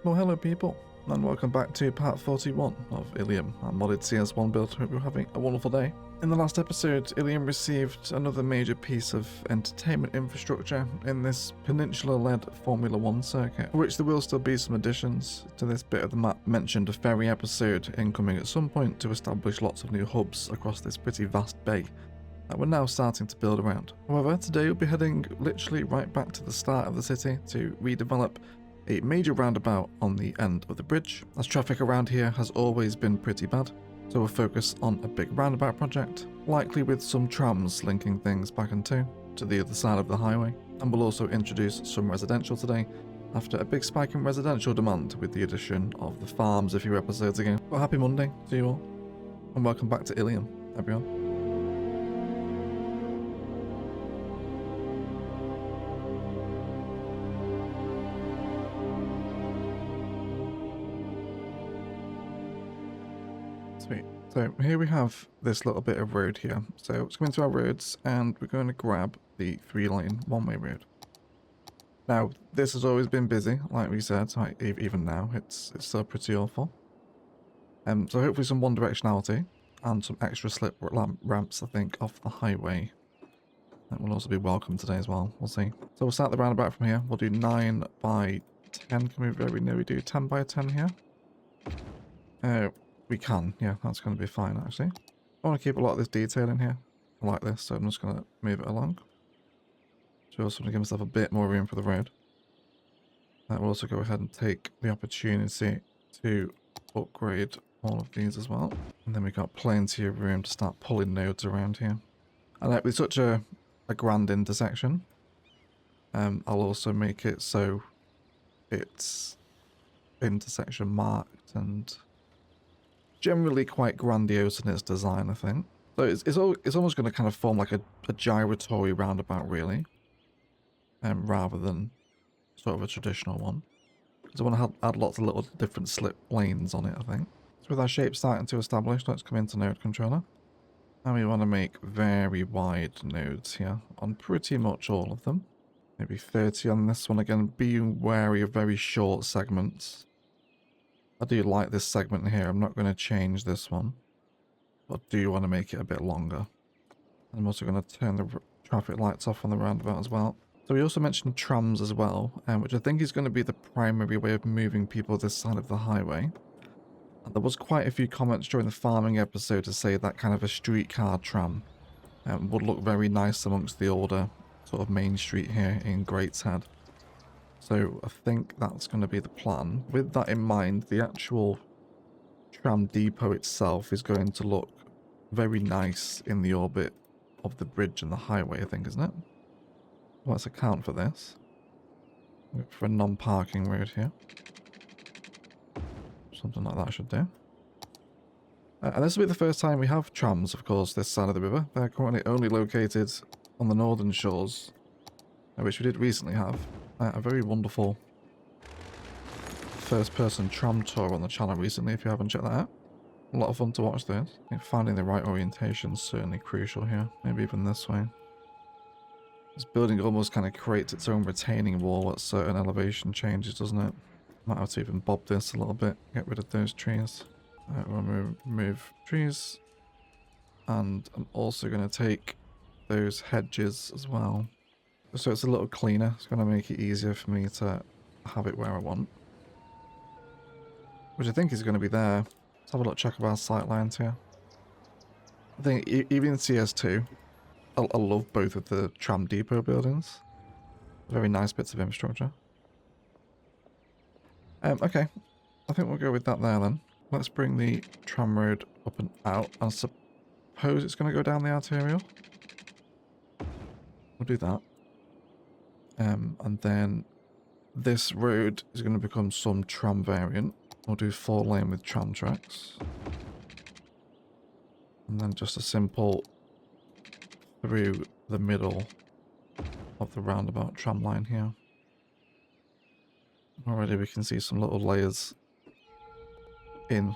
Well, hello people, and welcome back to part 41 of Illium, our modded CS1 build. Hope you're having a wonderful day. In the last episode, Illium received another major piece of entertainment infrastructure in this peninsula-led Formula 1 circuit, for which there will still be some additions to this bit of the map mentioned a ferry episode incoming at some point to establish lots of new hubs across this pretty vast bay that we're now starting to build around. However, today we'll be heading literally right back to the start of the city to redevelop a major roundabout on the end of the bridge, as traffic around here has always been pretty bad, so we'll focus on a big roundabout project, likely with some trams linking things back and to the other side of the highway, and we'll also introduce some residential today, after a big spike in residential demand with the addition of the farms a few episodes ago. Well, happy Monday to you all, and welcome back to Illium, everyone. Sweet. So here we have this little bit of road here. So let's go into our roads and we're going to grab the 3-lane one-way road. Now, this has always been busy, like we said, like even now, it's still pretty awful. So hopefully some one directionality and some extra slip ramps, I think, off the highway. That will also be welcome today as well, we'll see. So we'll start the roundabout from here. We'll do 9 by 10. Can we very nearly do 10 by 10 here? We can, yeah, that's going to be fine actually. I want to keep a lot of this detail in here. I like this, so I'm just going to move it along. So also want to give myself a bit more room for the road. We'll also go ahead and take the opportunity to upgrade all of these as well. And then we've got plenty of room to start pulling nodes around here. And like with such a grand intersection, I'll also make it so it's intersection marked and generally quite grandiose in its design, I think. So it's almost going to kind of form like a gyratory roundabout, really, rather than sort of a traditional one. Because I want to add lots of little different slip lanes on it, I think. So with our shape starting to establish, let's come into node controller. And we want to make very wide nodes here on pretty much all of them. Maybe 30 on this one again, being wary of very short segments. I do like this segment here. I'm not going to change this one, but I do want to make it a bit longer. I'm also going to turn the traffic lights off on the roundabout as well. So we also mentioned trams as well, which I think is going to be the primary way of moving people this side of the highway. And there was quite a few comments during the farming episode to say that kind of a streetcar tram would look very nice amongst the older sort of main street here in Gateshead. So I think that's going to be the plan. With that in mind, the actual tram depot itself is going to look very nice in the orbit of the bridge and the highway, I think, isn't it? Well, let's account for this. Look for a non-parking road here. Something like that should do. And this will be the first time we have trams, of course, this side of the river. They're currently only located on the northern shores, which we did recently have. A very wonderful first-person tram tour on the channel recently, if you haven't checked that out. A lot of fun to watch this. I think finding the right orientation is certainly crucial here. Maybe even this way. This building almost kind of creates its own retaining wall at certain elevation changes, doesn't it? Might have to even bob this a little bit, get rid of those trees. We'll remove trees. And I'm also going to take those hedges as well. So it's a little cleaner. It's going to make it easier for me to have it where I want. Which I think is going to be there. Let's have a look, check of our sight lines here. I think even in CS2, I love both of the tram depot buildings. Very nice bits of infrastructure. Okay, I think we'll go with that there then. Let's bring the tram road up and out. I suppose it's going to go down the arterial. We'll do that. And then this road is going to become some tram variant. We'll do 4-lane with tram tracks. And then just a simple through the middle of the roundabout tram line here. Already we can see some little layers in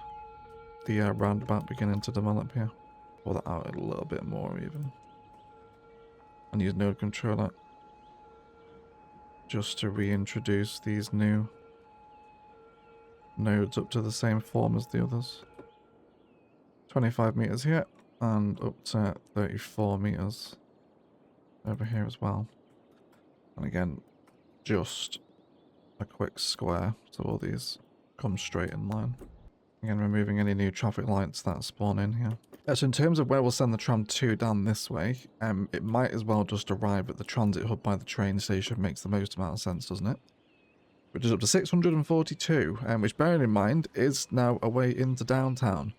the roundabout beginning to develop here. Pull that out a little bit more even. And use node controller just to reintroduce these new nodes up to the same form as the others. 25 meters here, and up to 34 meters over here as well. And again, just a quick square, so all these come straight in line. Again, removing any new traffic lights that spawn in here. So in terms of where we'll send the tram 2 down this way, it might as well just arrive at the transit hub by the train station. Makes the most amount of sense, doesn't it? Which is up to 642, which, bearing in mind, is now a way into downtown.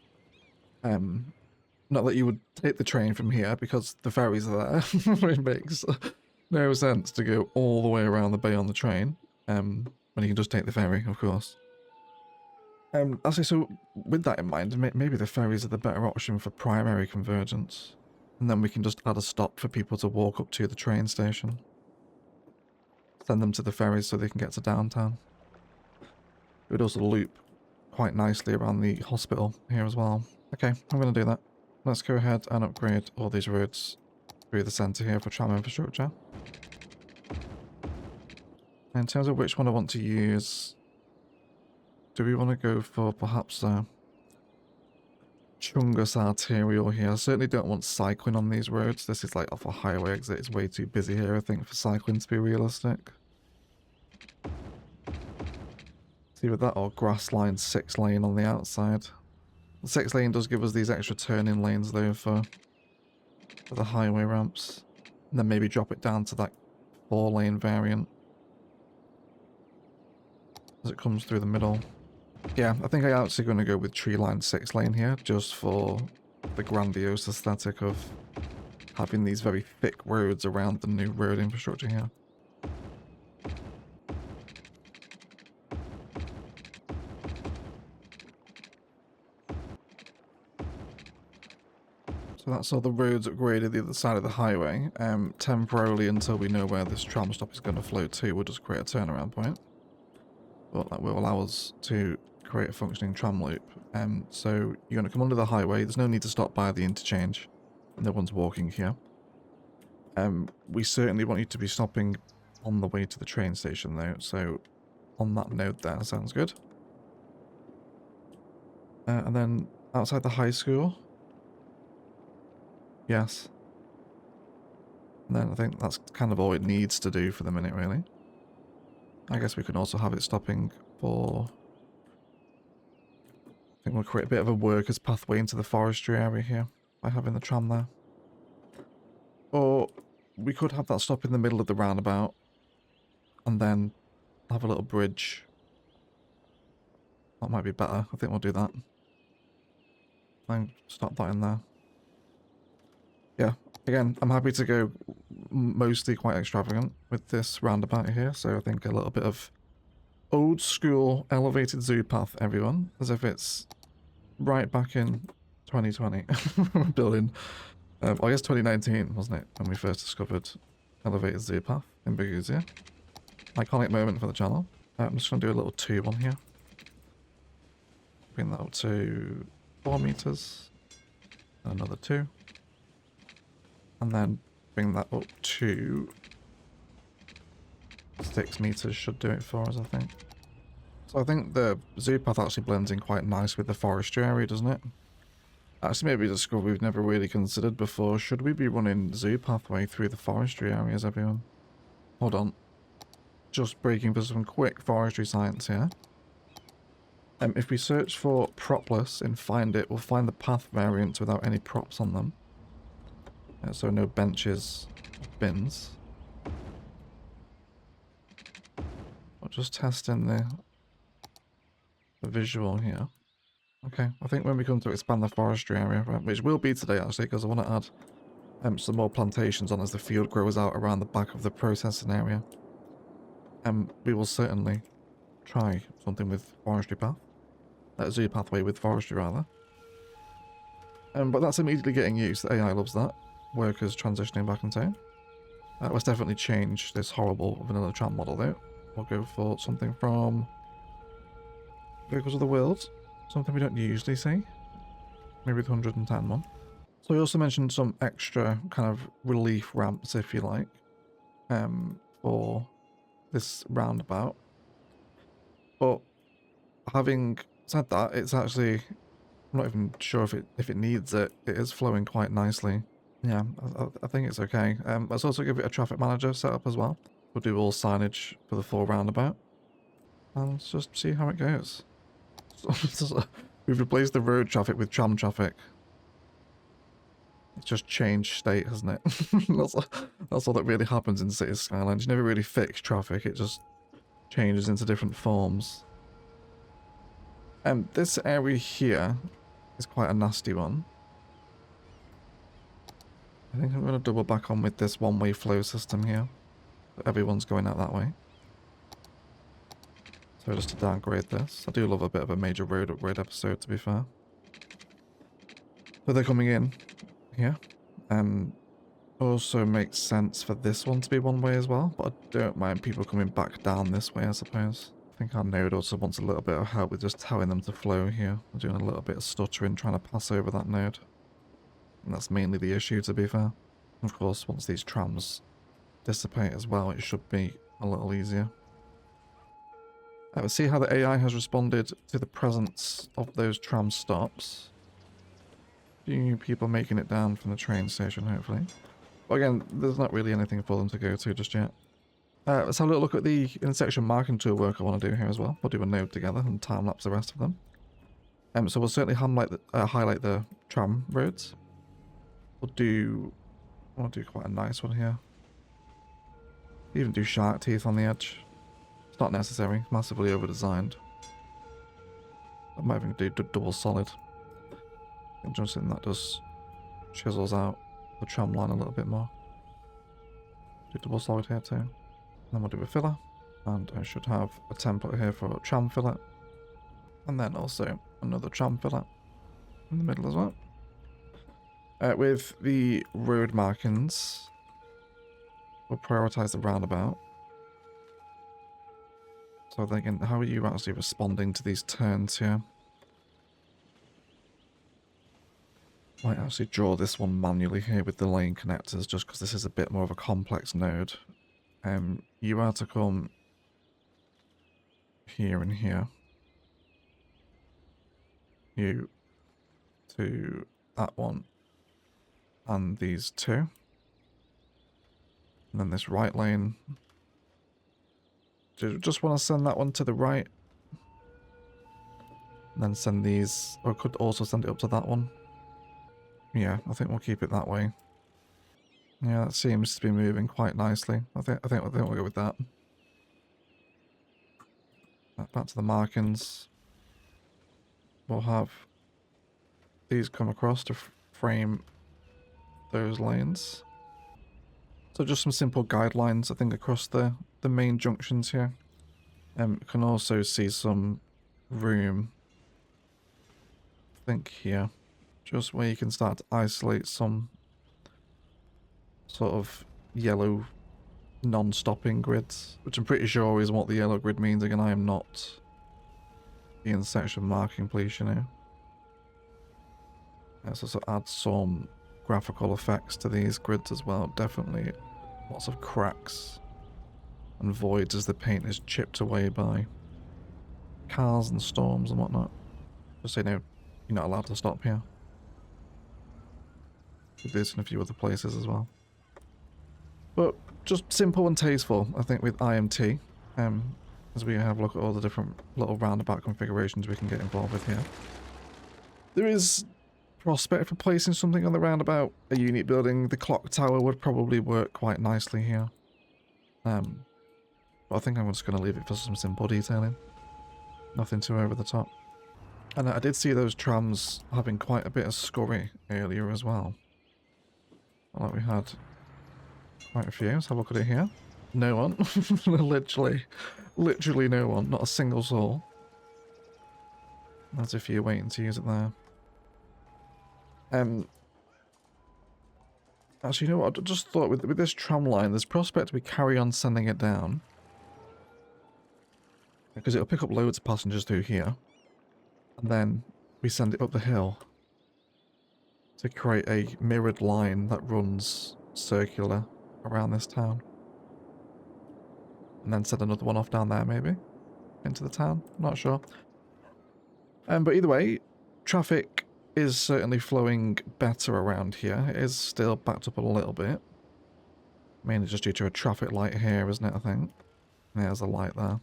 Not that you would take the train from here, because the ferries are there. It makes no sense to go all the way around the bay on the train, when you can just take the ferry, of course. Actually, so with that in mind, maybe the ferries are the better option for primary convergence. And then we can just add a stop for people to walk up to the train station. Send them to the ferries so they can get to downtown. It would also loop quite nicely around the hospital here as well. Okay, I'm going to do that. Let's go ahead and upgrade all these roads through the centre here for tram infrastructure. In terms of which one I want to use, do we want to go for perhaps Chungus Arterial here? I certainly don't want cycling on these roads. This is like off a highway exit. It's way too busy here, I think, for cycling to be realistic. See with that, or grass line 6 lane on the outside. The 6 lane does give us these extra turning lanes though for the highway ramps. And then maybe drop it down to that 4 lane variant as it comes through the middle. Yeah, I think I'm actually going to go with tree line 6 lane here, just for the grandiose aesthetic of having these very thick roads around the new road infrastructure here. So that's all the roads upgraded the other side of the highway, temporarily until we know where this tram stop is going to flow to. We'll just create a turnaround point. But that will allow us to create a functioning tram loop. So you're going to come under the highway. There's no need to stop by the interchange. No one's walking here. We certainly want you to be stopping on the way to the train station though. So on that node there, sounds good. And then outside the high school. Yes. And then I think that's kind of all it needs to do for the minute, really. I guess we can also have it stopping for... I think we'll create a bit of a workers' pathway into the forestry area here by having the tram there. Or we could have that stop in the middle of the roundabout and then have a little bridge. That might be better. I think we'll do that. And stop that in there. Yeah, again, I'm happy to go mostly quite extravagant with this roundabout here, so I think a little bit of old school elevated zoo path, everyone, as if it's right back in 2020. Building, I guess 2019, wasn't it, when we first discovered elevated zoo path in Bogusia. Iconic moment for the channel. I'm just going to do a little tube on here. Bring that up to 4 meters. And another 2. And then bring that up to 6 meters should do it for us, I think. So I think the zoo path actually blends in quite nice with the forestry area, doesn't it? Actually, maybe a discovery we've never really considered before. Should we be running zoo pathway through the forestry areas, everyone? Hold on. Just breaking for some quick forestry science here. If we search for propless and find it, we'll find the path variants without any props on them. So no benches, bins. I'll just test in the visual here. Okay, I think when we come to expand the forestry area, which will be today actually, because I want to add some more plantations on as the field grows out around the back of the processing area. We will certainly try something with forestry path. Zoo pathway with forestry rather. But that's immediately getting used. The AI loves that. Workers transitioning back in time. Let's definitely change this horrible vanilla tram model though. We'll go for something from Vehicles of the World. Something we don't usually see. Maybe the 110 one. So we also mentioned some extra kind of relief ramps, if you like, for this roundabout. But having said that, it's actually, I'm not even sure if it needs it. It is flowing quite nicely. Yeah, I think it's okay. Let's also give it a traffic manager setup as well. We'll do all signage for the full roundabout. And let's just see how it goes. We've replaced the road traffic with tram traffic. It's just changed state, hasn't it? that's all that really happens in City Skylines. You never really fix traffic, it just changes into different forms. This area here is quite a nasty one. I think I'm going to double back on with this one-way flow system here. Everyone's going out that way. So just to downgrade this. I do love a bit of a major road upgrade episode, to be fair. But they're coming in here. Also makes sense for this one to be one way as well, but I don't mind people coming back down this way, I suppose. I think our node also wants a little bit of help with just telling them to flow here. We're doing a little bit of stuttering trying to pass over that node. And that's mainly the issue, to be fair. Of course, once these trams dissipate as well, it should be a little easier. We'll see how the AI has responded to the presence of those tram stops. Few people making it down from the train station, hopefully. But again, there's not really anything for them to go to just yet. Let's have a little look at the intersection marking tool work I want to do here as well. We'll do a node together and time-lapse the rest of them. So we'll certainly highlight the tram roads. I want to do quite a nice one here. Even do shark teeth on the edge. It's not necessary, massively over-designed. I might even do double solid. I'm just thinking that just chisels out the tram line a little bit more. Do double solid here too. Then we'll do a filler. And I should have a template here for a tram fillet. And then also another tram fillet in the middle as well. With the road markings, we'll prioritize the roundabout. So thinking, how are you actually responding to these turns here? Might actually draw this one manually here with the lane connectors, just because this is a bit more of a complex node. You are to come here and here. You to that one. And these two. And then this right lane. Do you just want to send that one to the right? And then send these, or could also send it up to that one. Yeah, I think we'll keep it that way. Yeah, that seems to be moving quite nicely. I think we'll go with that. Back to the markings. We'll have these come across to frame those lanes. So just some simple guidelines, I think, across the main junctions here. You can also see some room, I think here, just where you can start to isolate some sort of yellow non-stopping grids, which I'm pretty sure is what the yellow grid means. Again, I am not the intersection marking police, you know. Let's also add some graphical effects to these grids as well. Definitely lots of cracks and voids as the paint is chipped away by cars and storms and whatnot. Just so you know, you're not allowed to stop here. Do this in a few other places as well. But just simple and tasteful, I think, with IMT. As we have a look at all the different little roundabout configurations we can get involved with here. There is prospect for placing something on the roundabout. A unit building, the clock tower would probably work quite nicely here. But I think I'm just going to leave it for some simple detailing. Nothing too over the top. And I did see those trams having quite a bit of scurry earlier as well. Like we had quite a few. Let's have a look at it here. No one. literally no one. Not a single soul. There's a few waiting to use it there. Actually, you know what? I just thought with this tram line, there's prospect we carry on sending it down. Because it'll pick up loads of passengers through here. And then we send it up the hill. To create a mirrored line that runs circular around this town. And then send another one off down there, maybe? Into the town? Not sure. But either way, traffic is certainly flowing better around here. It is still backed up a little bit. Mainly just due to a traffic light here, isn't it, I think? There's a light there.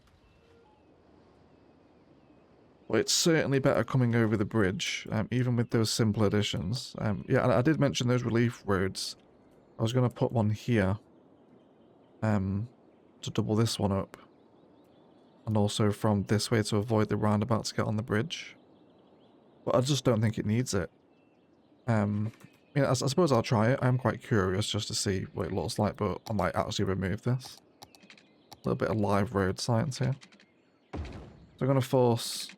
But it's certainly better coming over the bridge, even with those simple additions. Yeah, and I did mention those relief roads. I was going to put one here to double this one up. And also from this way to avoid the roundabout to get on the bridge. But I just don't think it needs it. I suppose I'll try it. I'm quite curious just to see what it looks like, but I might actually remove this. A little bit of live road science here. So I'm going to force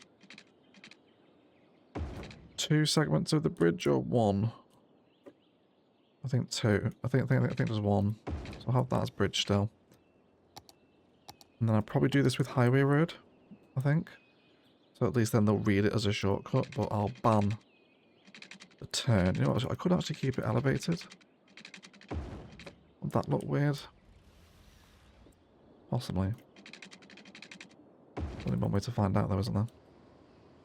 2 segments of the bridge or 1? I think 2. I think there's 1. So I'll have that as bridge still. And then I'll probably do this with highway road, I think. So at least then they'll read it as a shortcut, but I'll ban the turn. You know what, I could actually keep it elevated. Would that look weird? Possibly. Only one way to find out though, isn't there?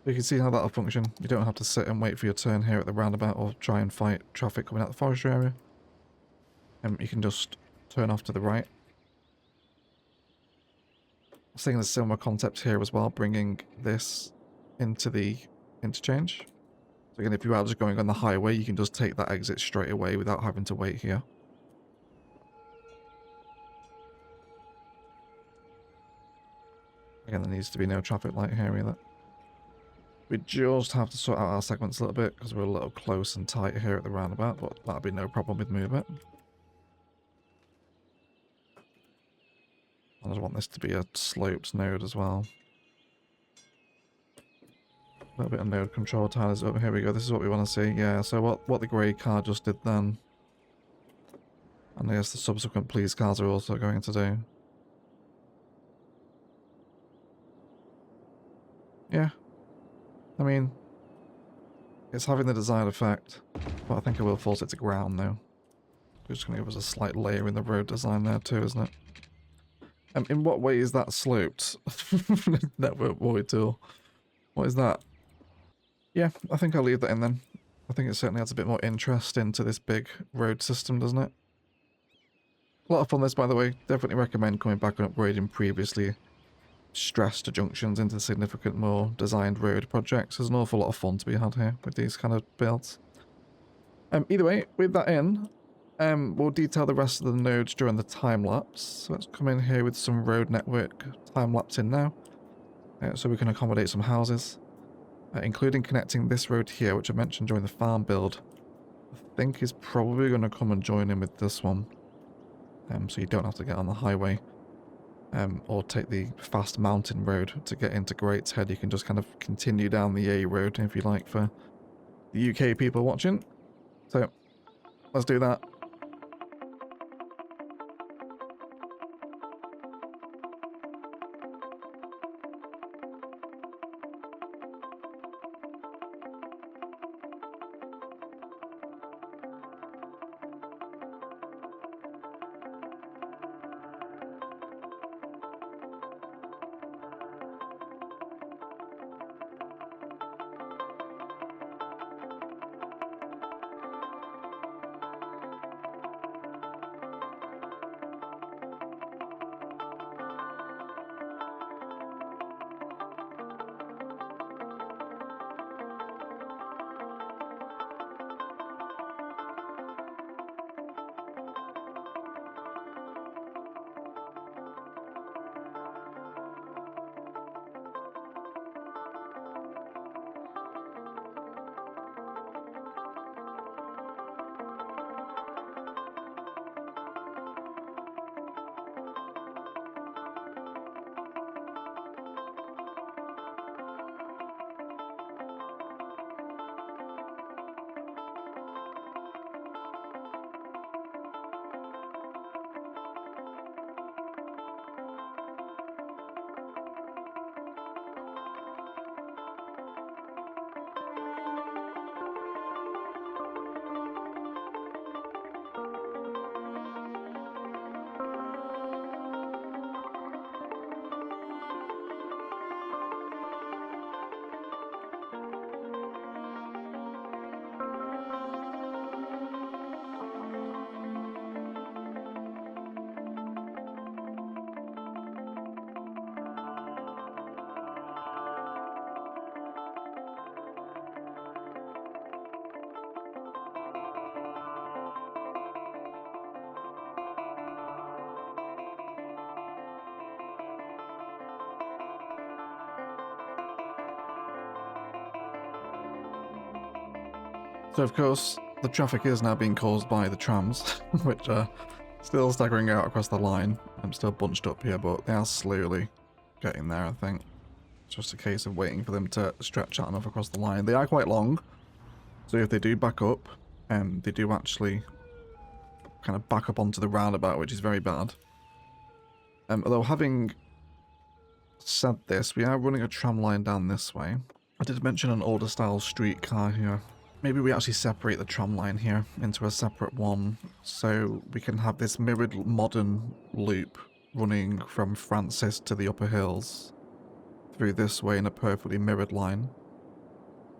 You can see how that'll function. You don't have to sit and wait for your turn here at the roundabout or try and fight traffic coming out the forestry area. You can just turn off to the right. Seeing a similar concept here as well, bringing this into the interchange. So again, if you are just going on the highway, you can just take that exit straight away without having to wait here. Again, there needs to be no traffic light here either. We just have to sort out our segments a little bit because we're a little close and tight here at the roundabout, but that'll be no problem with move it. I just want this to be a sloped node as well. A little bit of node control tiles. Oh, here we go. This is what we want to see. Yeah, so what the grey car just did then. And I guess the subsequent please cars are also going to do. Yeah. I mean, it's having the desired effect. But I think I will force it to ground though. It's just going to give us a slight layer in the road design there too, isn't it? In what way is that sloped? Network void tool. What is that? Yeah, I think I'll leave that in then. I think it certainly adds a bit more interest into this big road system, doesn't it? A lot of fun this, by the way. Definitely recommend coming back and upgrading previously stressed junctions into significant more designed road projects. There's an awful lot of fun to be had here with these kind of builds. Either way, with that in, we'll detail the rest of the nodes during the time-lapse. So let's come in here with some road network time-lapse in now. So we can accommodate some houses. Including connecting this road here, which I mentioned during the farm build. I think is probably going to come and join in with this one. So you don't have to get on the highway. Or take the fast mountain road to get into Great's Head. You can just kind of continue down the A road if you like for the UK people watching. So let's do that. So of course, the traffic is now being caused by the trams, which are still staggering out across the line. I'm still bunched up here, but they are slowly getting there, I think. It's just a case of waiting for them to stretch out enough across the line. They are quite long, so if they do back up, they do actually kind of back up onto the roundabout, which is very bad. Although having said this, we are running a tram line down this way. I did mention an older style streetcar here. Maybe we actually separate the tram line here into a separate one, so we can have this mirrored modern loop running from Francis to the upper hills through this way in a perfectly mirrored line,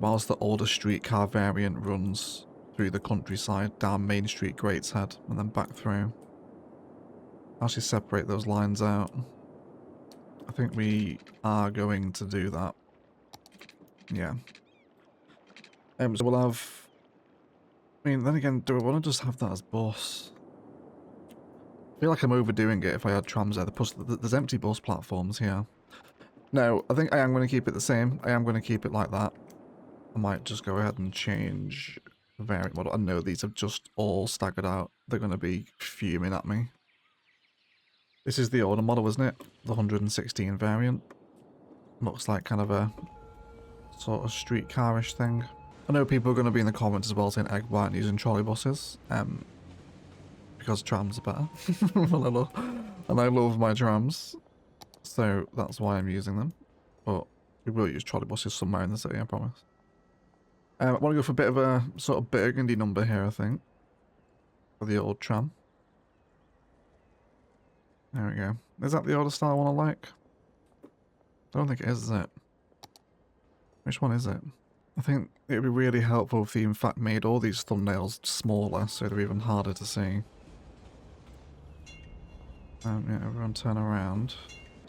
whilst the older streetcar variant runs through the countryside down Main Street, Gateshead, and then back through. Actually separate those lines out. I think we are going to do that. Yeah. So we'll have... I mean, then again, do I want to just have that as bus? I feel like I'm overdoing it if I had trams there. Plus, there's empty bus platforms here. No, I think I am going to keep it the same. I am going to keep it like that. I might just go ahead and change the variant model. I know these have just all staggered out. They're going to be fuming at me. This is the older model, isn't it? The 116 variant. Looks like kind of a sort of streetcar-ish thing. I know people are going to be in the comments as well saying egg white and using trolley buses. Because trams are better. and I love my trams. So that's why I'm using them. But we will use trolley buses somewhere in the city, I promise. I want to go for a bit of a sort of burgundy number here, I think. For the old tram. There we go. Is that the older style one I like? I don't think it is it? Which one is it? I think it would be really helpful if they in fact made all these thumbnails smaller so they're even harder to see. Yeah, everyone turn around.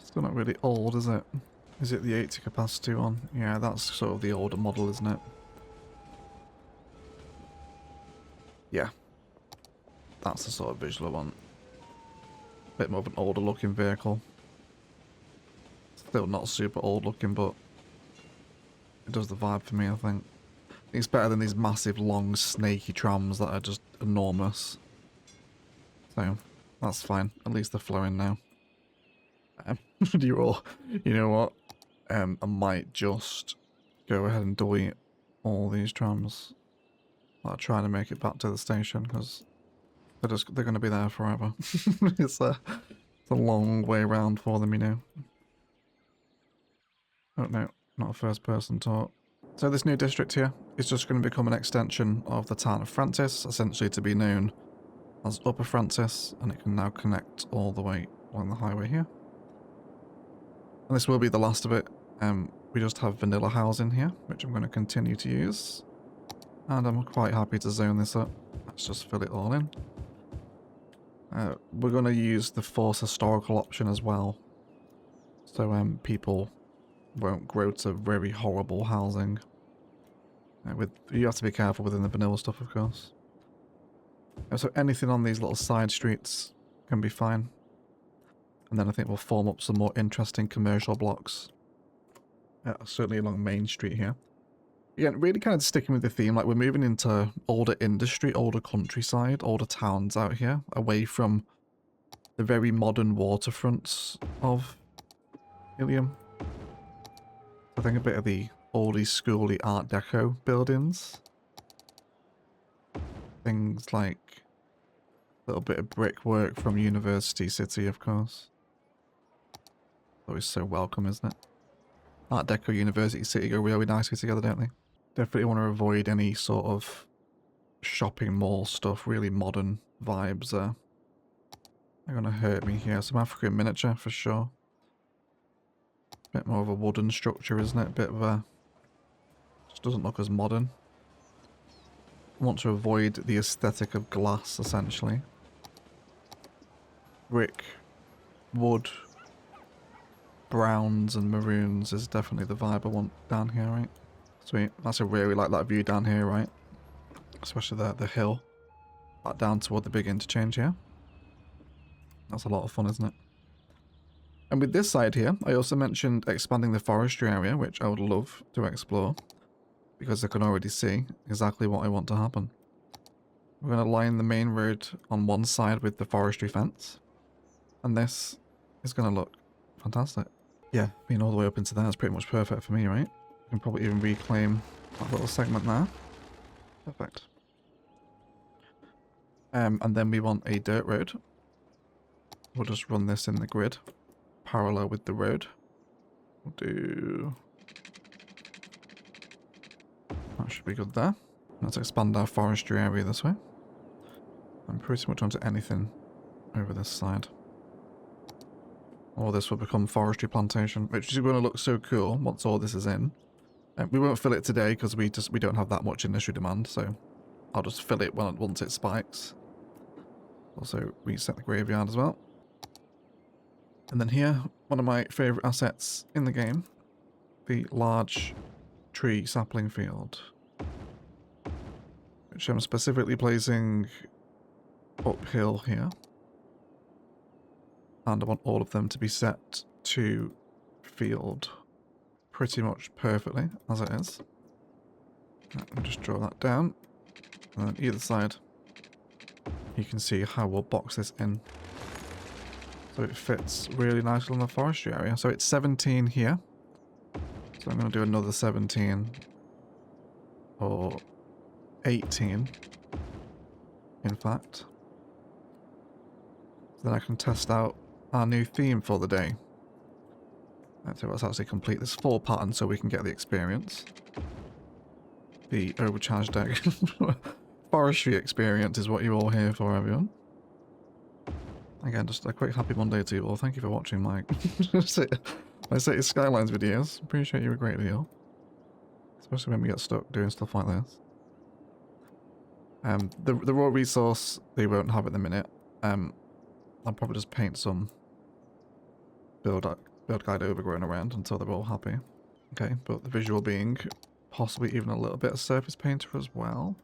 Still not really old, is it? Is it the 80 capacity one? Yeah, that's sort of the older model, isn't it? Yeah. That's the sort of visual I want. Bit more of an older looking vehicle. Still not super old looking, but it does the vibe for me, I think. It's better than these massive, long, snaky trams that are just enormous. So, that's fine. At least they're flowing now. You know what? I might just go ahead and delete all these trams that are trying to make it back to the station, because they're going to be there forever. It's a long way around for them, you know. Oh no, not a first person talk. So this new district here is just going to become an extension of the town of Francis, essentially to be known as Upper Francis, and it can now connect all the way along the highway here. And this will be the last of it. We just have vanilla housing here, which I'm going to continue to use. And I'm quite happy to zone this up. Let's just fill it all in. We're going to use the force historical option as well. So people won't grow to very horrible housing. You have to be careful within the vanilla stuff, of course. So anything on these little side streets can be fine. And then I think we'll form up some more interesting commercial blocks. Certainly along Main Street here. Again, really kind of sticking with the theme, like we're moving into older industry, older countryside, older towns out here, away from the very modern waterfronts of Illium. I think a bit of the oldie schooly Art Deco buildings. Things like a little bit of brickwork from University City, of course. Always so welcome, isn't it? Art Deco, University City go really nicely together, don't they? Definitely want to avoid any sort of shopping mall stuff, really modern vibes there. They're going to hurt me here. Some African miniature for sure. Bit more of a wooden structure, isn't it? Bit of a... just doesn't look as modern. I want to avoid the aesthetic of glass, essentially. Brick, wood, browns and maroons is definitely the vibe I want down here, right? Sweet. That's a really like that view down here, right? Especially the hill. Back down toward the big interchange here. That's a lot of fun, isn't it? And with this side here, I also mentioned expanding the forestry area, which I would love to explore. because I can already see exactly what I want to happen. We're going to line the main road on one side with the forestry fence, and this is going to look fantastic. Yeah, being all the way up into there is pretty much perfect for me, right? I can probably even reclaim that little segment there. Perfect. And then we want a dirt road. We'll just run this in the grid, parallel with the road. We'll do... That should be good there. Let's expand our forestry area this way. I'm pretty much onto anything over this side. All this will become forestry plantation, which is going to look so cool once all this is in. We won't fill it today because we don't have that much industry demand, so I'll just fill it once it spikes. Also reset the graveyard as well. And then here, one of my favourite assets in the game, the large tree sapling field, which I'm specifically placing uphill here. And I want all of them to be set to field pretty much perfectly as it is. Let me just draw that down. And then either side, you can see how we'll box this in. So it fits really nicely in the forestry area. So it's 17 here. So I'm going to do another 17 or 18, in fact. So then I can test out our new theme for the day. So let's actually complete this full pattern so we can get the experience. The overcharged deck. Forestry experience is what you're all here for, everyone. Again, just a quick happy Monday to you all. Thank you for watching my City Skylines videos. Appreciate you a great deal. Especially when we get stuck doing stuff like this. The raw resource they won't have at the minute. I'll probably just paint some build guide overgrown around until they're all happy. Okay, but the visual being possibly even a little bit of surface painter as well.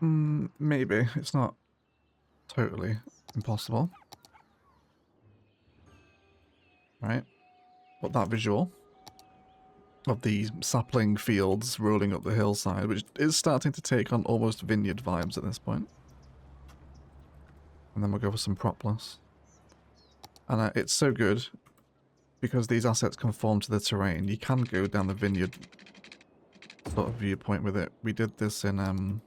Maybe. It's not totally impossible. Right? But that visual of the sapling fields rolling up the hillside, which is starting to take on almost vineyard vibes at this point. And then we'll go for some propolis. And it's so good because these assets conform to the terrain. You can go down the vineyard sort of viewpoint with it. We did this in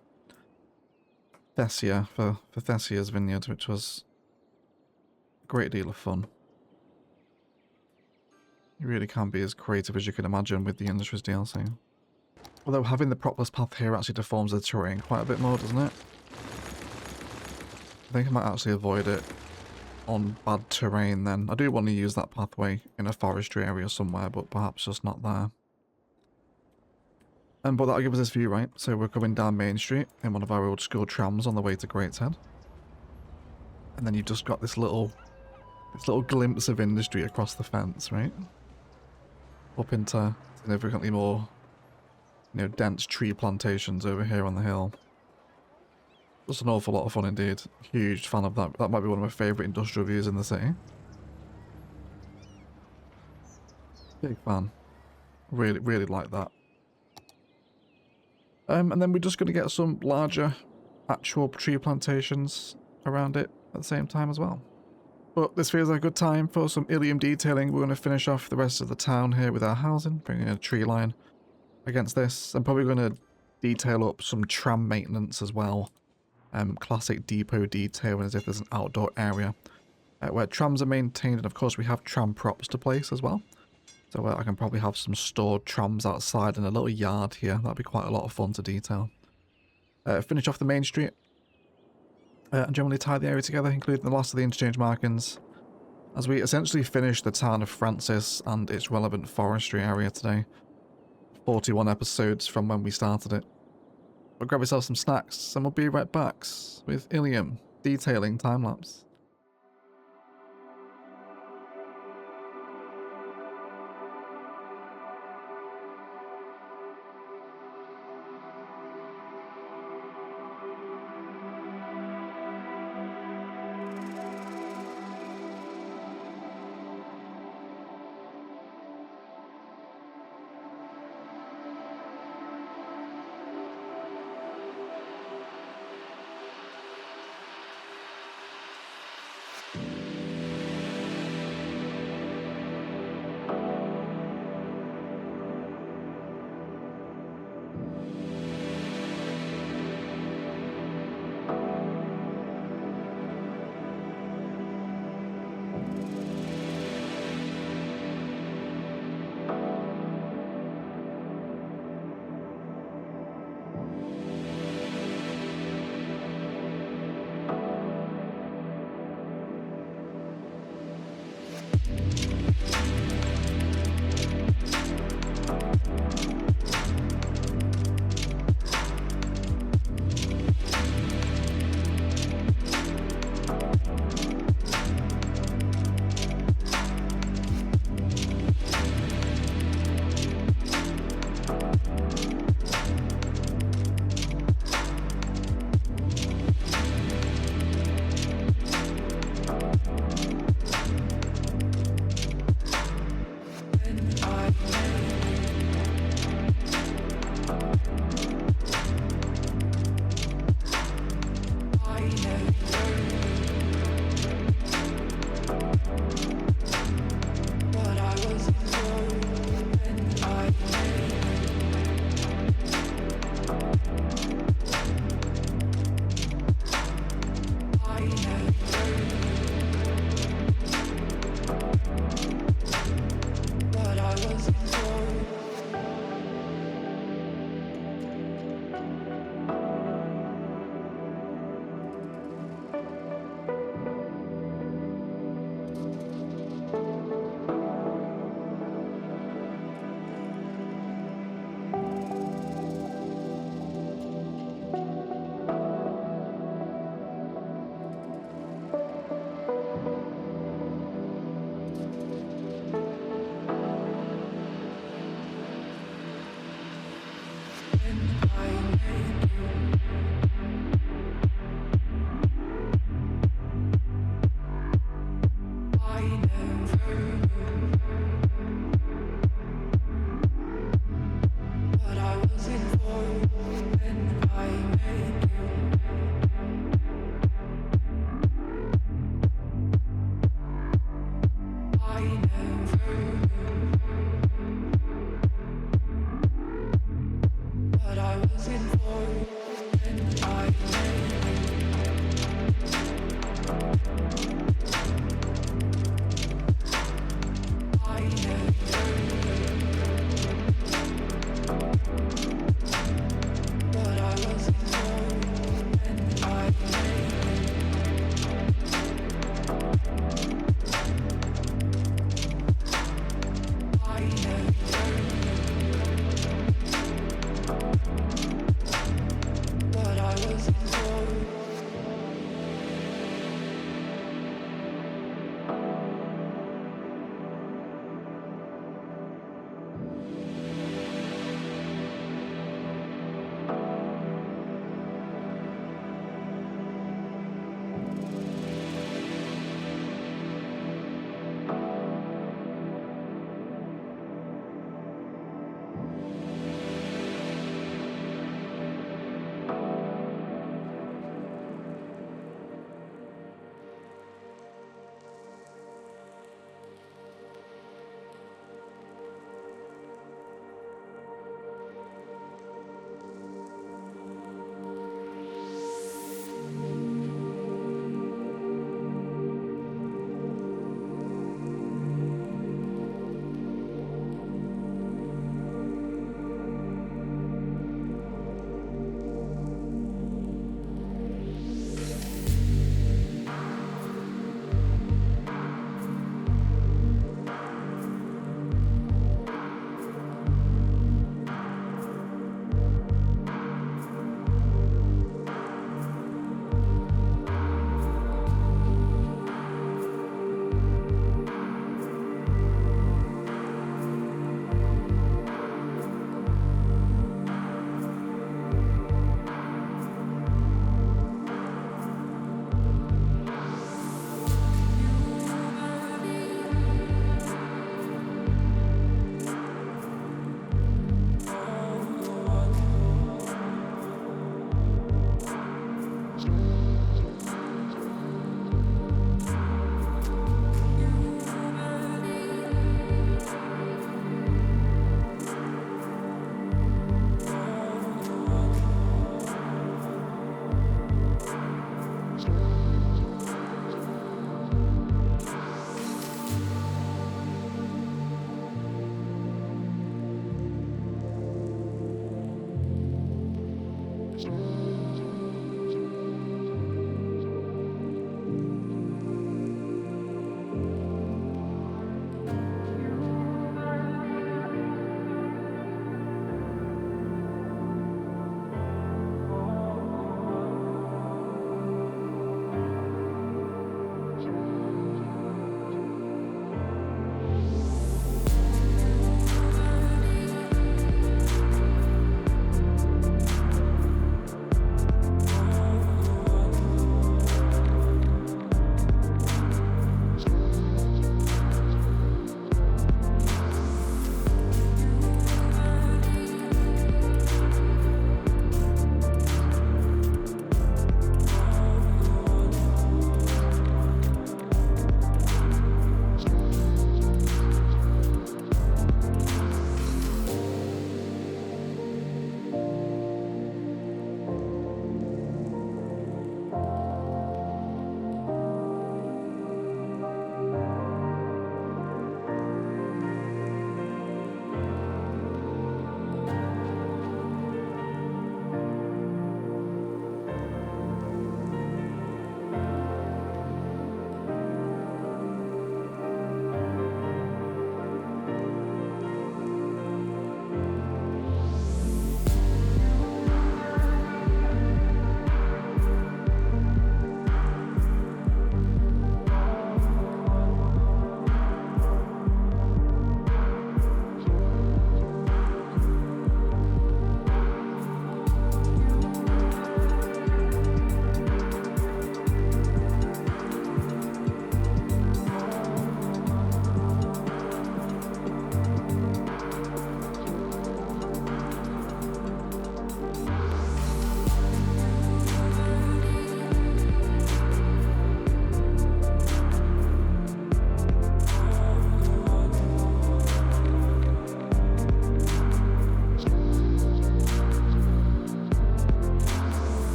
Thessia for Thessia's vineyard, which was a great deal of fun. You really can be as creative as you can imagine with the Industries DLC. Although having the propolis path here actually deforms the terrain quite a bit more, doesn't it? I think I might actually avoid it on bad terrain then. I do want to use that pathway in a forestry area somewhere, but perhaps just not there. But that'll give us this view, right? So we're coming down Main Street in one of our old school trams on the way to Greatshead. And then you've just got this little glimpse of industry across the fence, right? Up into significantly more, dense tree plantations over here on the hill. Just an awful lot of fun indeed. Huge fan of that. That might be one of my favourite industrial views in the city. Big fan. Really, really like that. And then we're just going to get some larger actual tree plantations around it at the same time as well. But this feels like a good time for some Illium detailing. We're going to finish off the rest of the town here with our housing, bringing in a tree line against this. I'm probably going to detail up some tram maintenance as well. Classic depot detailing as if there's an outdoor area where trams are maintained, and of course we have tram props to place as well. So I can probably have some stored trams outside in a little yard here. That'd be quite a lot of fun to detail. Finish off the main street and generally tie the area together, including the last of the interchange markings, as we essentially finish the town of Francis and its relevant forestry area today. 41 episodes from when we started it. We'll grab yourself some snacks and we'll be right back with Illium detailing time-lapse.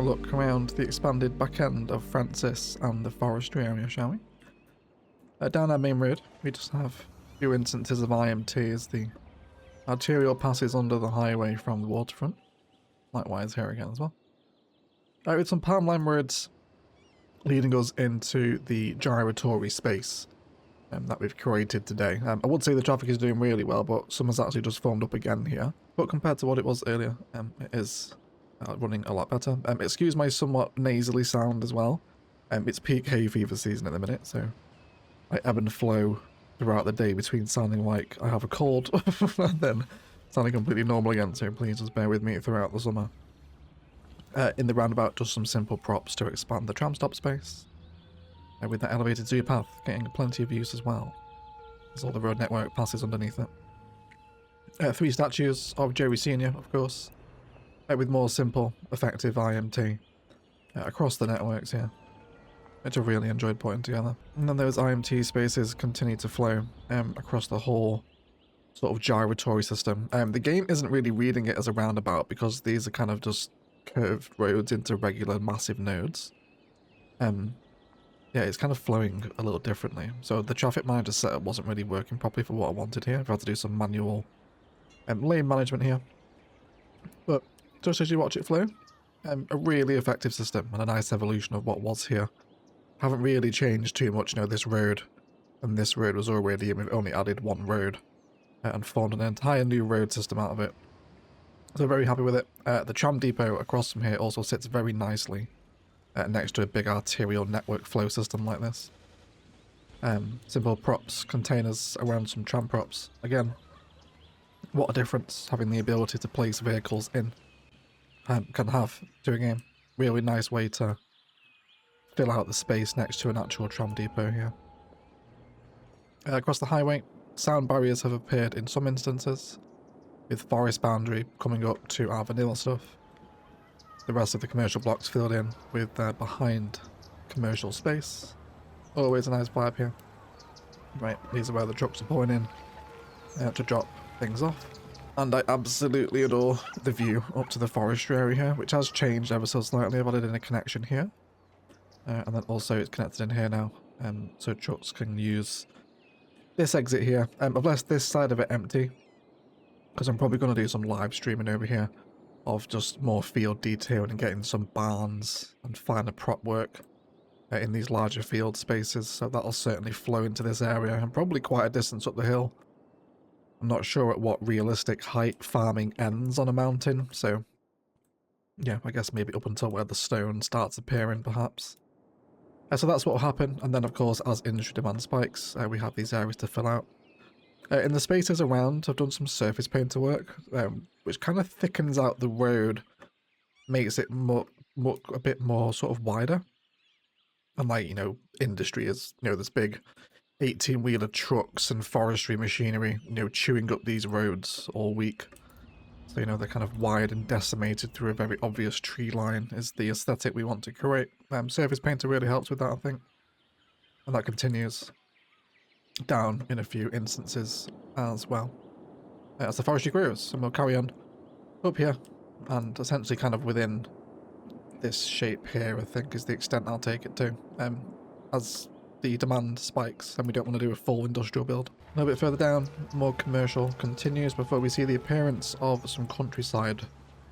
look around the expanded back end of Francis and the forestry area, shall we? Down our main road, we just have a few instances of IMT as the arterial passes under the highway from the waterfront. Likewise here again as well. With some palm-line roads leading us into the gyratory space that we've created today. I would say the traffic is doing really well, but summer's actually just formed up again here. But compared to what it was earlier, it is running a lot better. Excuse my somewhat nasally sound as well. It's peak hay fever season at the minute, so I ebb and flow throughout the day between sounding like I have a cold and then sounding completely normal again, so please just bear with me throughout the summer. In the roundabout, just some simple props to expand the tram stop space. With that elevated zoo path getting plenty of use as well, as all the road network passes underneath it. 3 statues of Jerry Sr., of course, with more simple, effective IMT across the networks here, which I really enjoyed putting together. And then those IMT spaces continue to flow across the whole sort of gyratory system. The game isn't really reading it as a roundabout because these are kind of just curved roads into regular massive nodes. Yeah, it's kind of flowing a little differently. So the traffic manager setup wasn't really working properly for what I wanted here. I've had to do some manual lane management here. But just as you watch it flow, a really effective system and a nice evolution of what was here. Haven't really changed too much, you know, this road and this road was already, and we've only added one road and formed an entire new road system out of it. So very happy with it. The tram depot across from here also sits very nicely next to a big arterial network flow system like this. Simple props, containers around some tram props. Again, what a difference having the ability to place vehicles in can have to a game. Really nice way to fill out the space next to an actual tram depot here. Across the highway, sound barriers have appeared in some instances, with forest boundary coming up to our vanilla stuff. The rest of the commercial blocks filled in with behind commercial space. Always a nice vibe here. Right, these are where the trucks are pulling in to drop things off. And I absolutely adore the view up to the forestry area here, which has changed ever so slightly. I've added in a connection here. And then also it's connected in here now, so trucks can use this exit here. I've left this side of it empty, because I'm probably going to do some live streaming over here of just more field detailing and getting some barns and finer prop work in these larger field spaces, so that'll certainly flow into this area and probably quite a distance up the hill. I'm not sure at what realistic height farming ends on a mountain, so yeah, I guess maybe up until where the stone starts appearing perhaps. So that's what will happen, and then of course as industry demand spikes, we have these areas to fill out. In the spaces around, I've done some surface painter work, which kind of thickens out the road, makes it look a bit more sort of wider. And like, you know, industry is, you know, this big 18-wheeler trucks and forestry machinery, you know, chewing up these roads all week. So, you know, they're kind of wide and decimated through a very obvious tree line is the aesthetic we want to create. Surface painter really helps with that, I think. And that continues down in a few instances as well. As the forestry grows, and we'll carry on up here, and essentially kind of within this shape here, I think, is the extent I'll take it to. As the demand spikes, and we don't want to do a full industrial build. A little bit further down, more commercial continues before we see the appearance of some countryside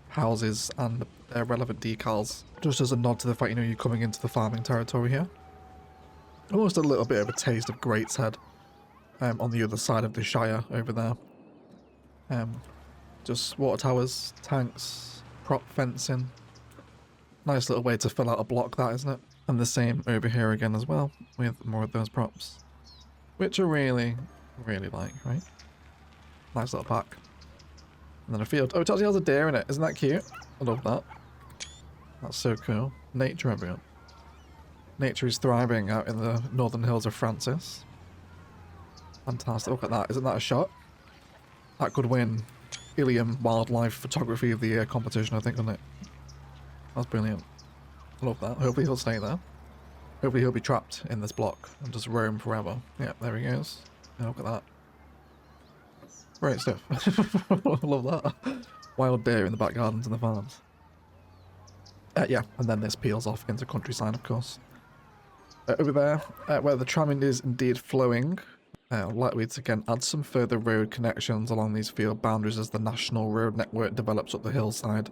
houses and their relevant decals. Just as a nod to the fact, you know, you're coming into the farming territory here. Almost a little bit of a taste of Gateshead on the other side of the Shire over there. Just water towers, tanks, prop fencing. Nice little way to fill out a block, that, isn't it? And the same over here again as well, with more of those props. Which I really, really like, right? Nice little pack. And then a field. Oh, it actually has a deer in it. Isn't that cute? I love that. That's so cool. Nature, everyone. Nature is thriving out in the northern hills of Francis. Fantastic. Look at that. Isn't that a shot? That could win Illium Wildlife Photography of the Year competition, I think, doesn't it? That's brilliant. I love that. Hopefully he'll stay there. Hopefully he'll be trapped in this block and just roam forever. Yeah, there he goes. Yeah, look at that. Great stuff. I love that. Wild deer in the back gardens and the farms. Yeah, and then this peels off into countryside, of course. Over there, where the tram is indeed flowing, likely to again add some further road connections along these field boundaries as the national road network develops up the hillside.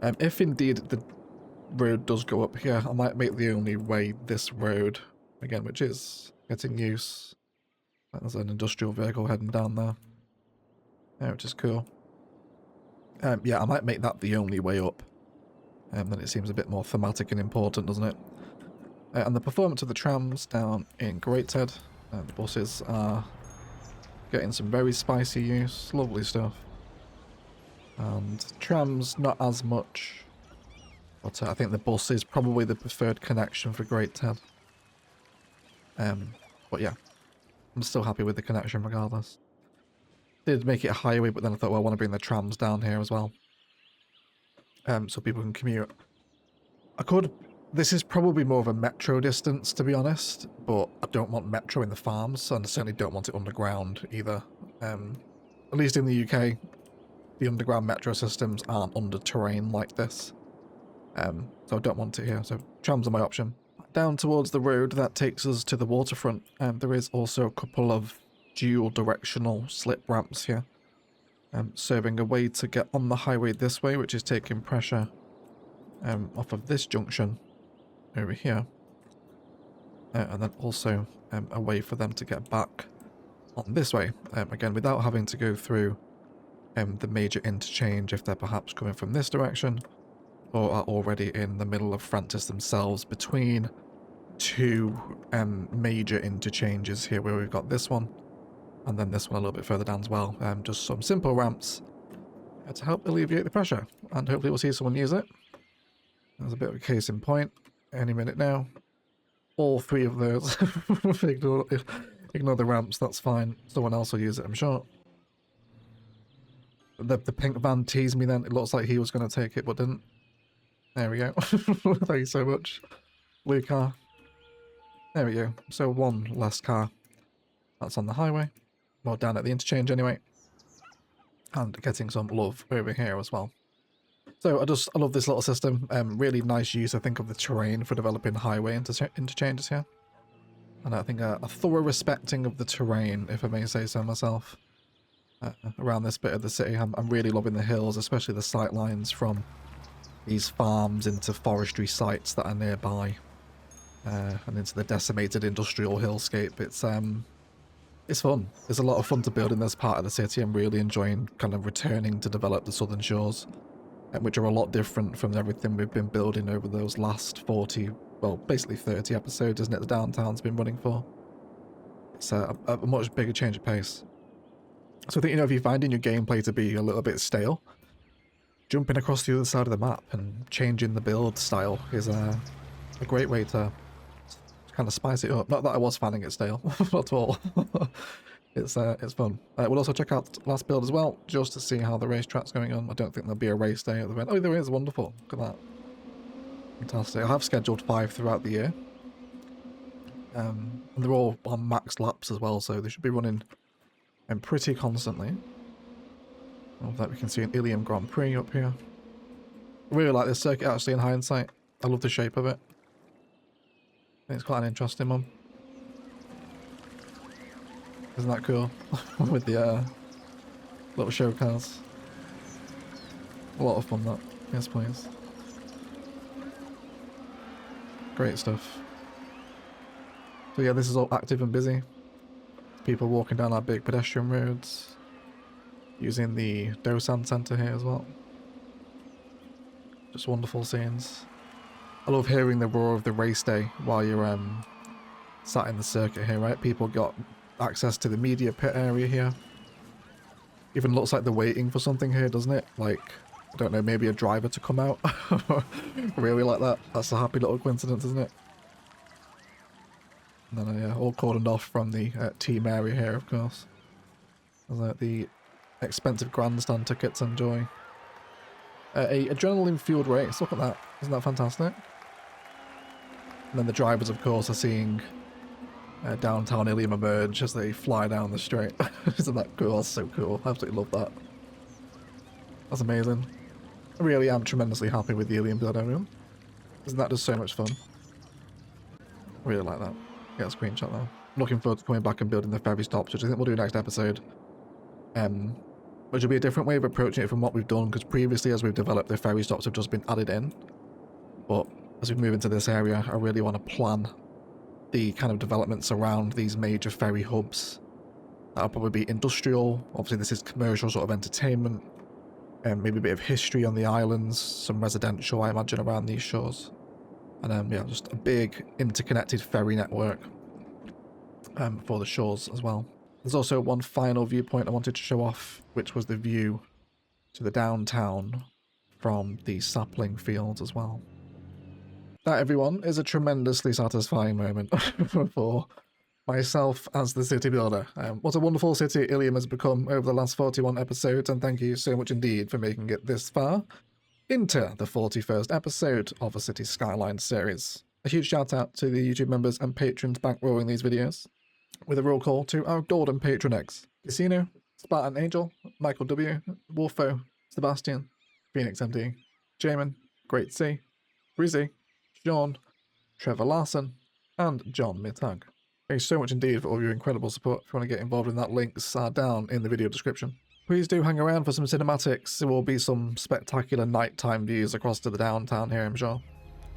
If indeed the road does go up here, I might make the only way this road, again, which is getting use. There's an industrial vehicle heading down there. Yeah, which is cool. Yeah, I might make that the only way up. Then it seems a bit more thematic and important, doesn't it? And the performance of the trams down in Greathead. The buses are getting some very spicy use. Lovely stuff. And trams, not as much. But I think the bus is probably the preferred connection for Greathead. But yeah, I'm still happy with the connection regardless. Did make it a highway, but then I thought, well, I want to bring the trams down here as well. So people can commute. I could... This is probably more of a metro distance, to be honest, but I don't want metro in the farms, and I certainly don't want it underground either. At least in the UK, the underground metro systems aren't under terrain like this. So I don't want it here, so trams are my option. Down towards the road that takes us to the waterfront, there is also a couple of dual directional slip ramps here, serving a way to get on the highway this way, which is taking pressure off of this junction over here, and then also a way for them to get back on this way, again without having to go through the major interchange if they're perhaps coming from this direction or are already in the middle of Francis themselves between two major interchanges here, where we've got this one and then this one a little bit further down as well. Just some simple ramps to help alleviate the pressure, and hopefully we'll see someone use it. There's a bit of a case in point any minute now. All three of those. ignore the ramps, that's fine. Someone else will use it, I'm sure. The pink van teased me then. It looks like he was going to take it, but didn't. There we go. Thank you so much. Blue car. There we go. So one less car. That's on the highway. Well, down at the interchange anyway. And getting some love over here as well. So I love this little system. Really nice use, I think, of the terrain for developing highway interchanges here. And I think a thorough respecting of the terrain, if I may say so myself, around this bit of the city. I'm really loving the hills, especially the sight lines from these farms into forestry sites that are nearby, and into the decimated industrial hillscape. It's fun. It's a lot of fun to build in this part of the city. I'm really enjoying kind of returning to develop the southern shores, which are a lot different from everything we've been building over those last 40, well, basically 30 episodes, isn't it? The downtown's been running for. It's a much bigger change of pace. So I think, if you're finding your gameplay to be a little bit stale, jumping across the other side of the map and changing the build style is a great way to kind of spice it up. Not that I was finding it stale, not at all. It's fun. We'll also check out last build as well, just to see how the racetrack's going on. I don't think there'll be a race day at the event. Oh, there is. Wonderful. Look at that. Fantastic. I have scheduled 5 throughout the year. And they're all on max laps as well, so they should be running pretty constantly. Of that we can see an Illium Grand Prix up here. I really like this circuit actually in hindsight. I love the shape of it. I think it's quite an interesting one. Isn't that cool? With the little show cars. A lot of fun that. Yes please. Great stuff. So yeah, this is all active and busy. People walking down our big pedestrian roads. Using the Dosan Centre here as well. Just wonderful scenes. I love hearing the roar of the race day while you're sat in the circuit here, right? People got access to the media pit area here. Even looks like they're waiting for something here, doesn't it? Like, I don't know, maybe a driver to come out. Really like that. That's a happy little coincidence, isn't it? And then all cordoned off from the team area here, of course. There's the expensive grandstand tickets to enjoy. A adrenaline fueled race. Look at that. Isn't that fantastic? And then the drivers, of course, are seeing downtown Illium emerge as they fly down the straight. Isn't that cool? That's so cool. I absolutely love that. That's amazing. really am tremendously happy with the Illium build, everyone. Isn't that just so much fun? Really like that. Get a screenshot now. Looking forward to coming back and building the ferry stops, which I think we'll do next episode. Which will be a different way of approaching it from what we've done, because previously as we've developed, the ferry stops have just been added in. But as we move into this area, I really want to plan the kind of developments around these major ferry hubs. That'll probably be industrial. Obviously this is commercial sort of entertainment. Maybe a bit of history on the islands, some residential I imagine around these shores. And yeah, just a big interconnected ferry network for the shores as well. There's also one final viewpoint I wanted to show off, which was the view to the downtown from the sapling fields as well. That, everyone, is a tremendously satisfying moment for myself as the city builder. What a wonderful city Illium has become over the last 41 episodes, and thank you so much indeed for making it this far into the 41st episode of the City Skylines series. A huge shout out to the YouTube members and patrons bankrolling these videos, with a roll call to our golden patronex: Casino, Spartan Angel, Michael W, Wolfo, Sebastian, Phoenix MD, Jamin, Great C, Rizzy, Sean, Trevor Larson, and John Mittag. Thanks so much indeed for all your incredible support. If you want to get involved in that, links are down in the video description. Please do hang around for some cinematics. There will be some spectacular nighttime views across to the downtown here, I'm sure.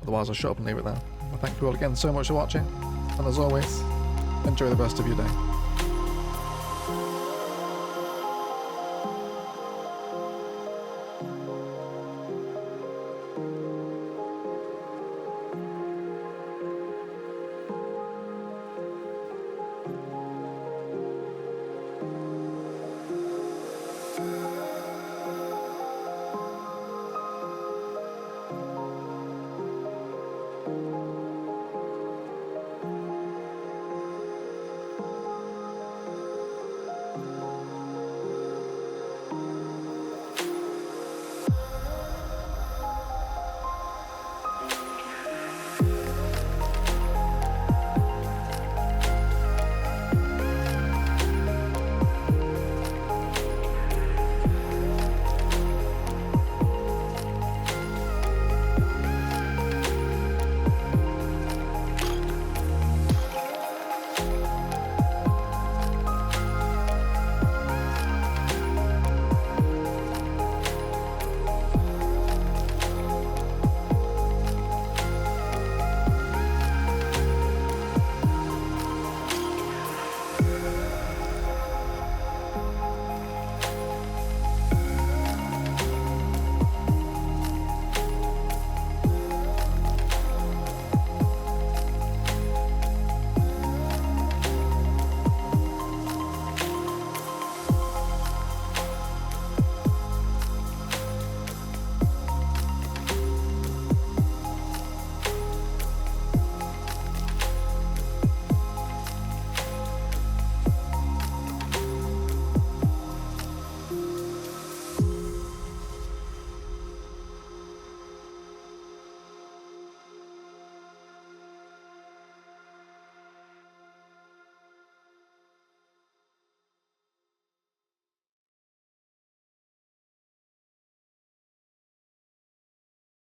Otherwise I'll shut up and leave it there. Well, thank you all again so much for watching, and as always, enjoy the rest of your day.